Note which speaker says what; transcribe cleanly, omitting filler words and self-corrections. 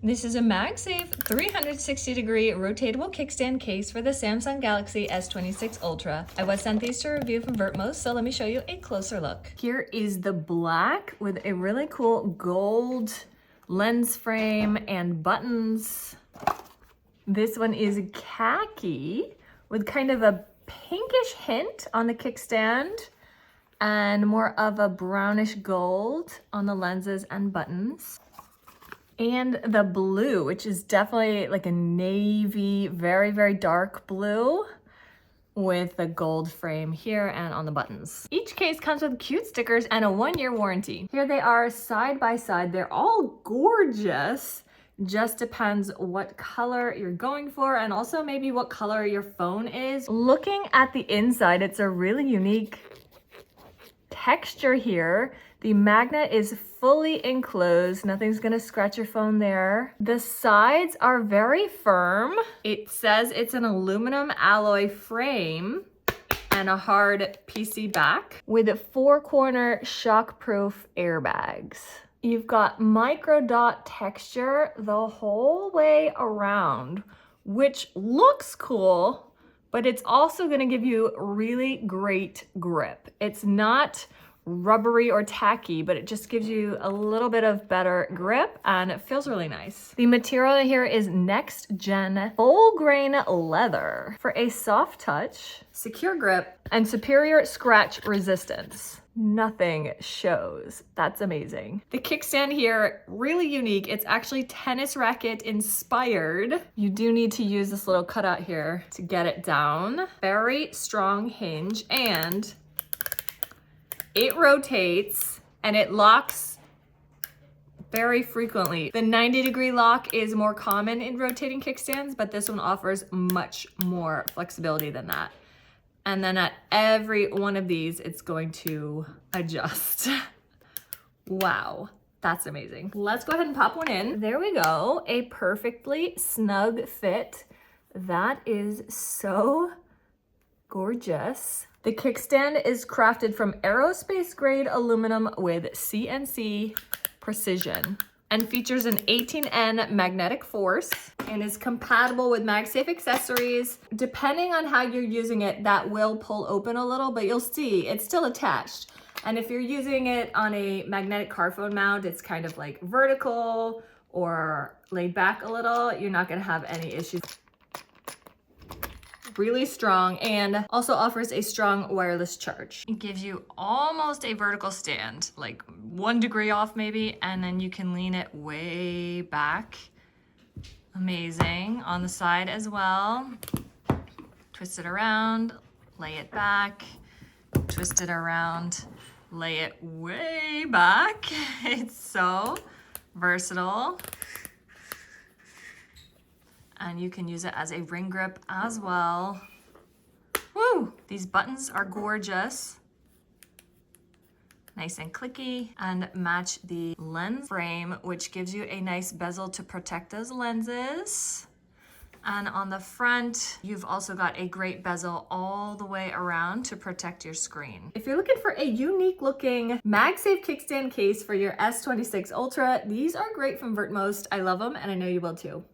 Speaker 1: This is a MagSafe 360-degree rotatable kickstand case for the Samsung Galaxy S26 Ultra. I was sent these to review from Vertmost, so let me show you a closer look. Here is the black with a really cool gold lens frame and buttons. This one is khaki with kind of a pinkish hint on the kickstand and more of a brownish gold on the lenses and buttons. And the blue, which is definitely like a navy, very, very dark blue with the gold frame here and on the buttons. Each case comes with cute stickers and a 1-year warranty. Here they are side by side. They're all gorgeous. Just depends what color you're going for and also maybe what color your phone is. Looking at the inside, it's a really unique texture here. The magnet is fully enclosed. Nothing's gonna scratch your phone there. The sides are very firm. It says it's an aluminum alloy frame and a hard PC back with 4-corner shock-proof airbags. You've got micro dot texture the whole way around, which looks cool, but it's also gonna give you really great grip. It's not rubbery or tacky, but it just gives you a little bit of better grip and it feels really nice. The material here is next gen full grain leather for a soft touch, secure grip, and superior scratch resistance. Nothing shows. That's amazing. The kickstand here, really unique. It's actually tennis racket inspired. You do need to use this little cutout here to get it down. Very strong hinge, and it rotates and it locks very frequently. The 90-degree lock is more common in rotating kickstands, but this one offers much more flexibility than that. And then at every one of these, it's going to adjust. Wow, that's amazing. Let's go ahead and pop one in. There we go, a perfectly snug fit. That is so gorgeous. The kickstand is crafted from aerospace grade aluminum with CNC precision and features an 18N magnetic force and is compatible with MagSafe accessories. Depending on how you're using it, that will pull open a little, but you'll see it's still attached. And if you're using it on a magnetic car phone mount, it's kind of like vertical or laid back a little, you're not gonna have any issues. Really strong and also offers a strong wireless charge. It gives you almost a vertical stand, like 1 degree off maybe, and then you can lean it way back. Amazing. On the side as well. Twist it around, lay it back, twist it around, lay it way back. It's so versatile. And you can use it as a ring grip as well. Woo! These buttons are gorgeous. Nice and clicky, and match the lens frame, which gives you a nice bezel to protect those lenses. And on the front, you've also got a great bezel all the way around to protect your screen. If you're looking for a unique looking MagSafe kickstand case for your S26 Ultra, these are great from Vertmost. I love them and I know you will too.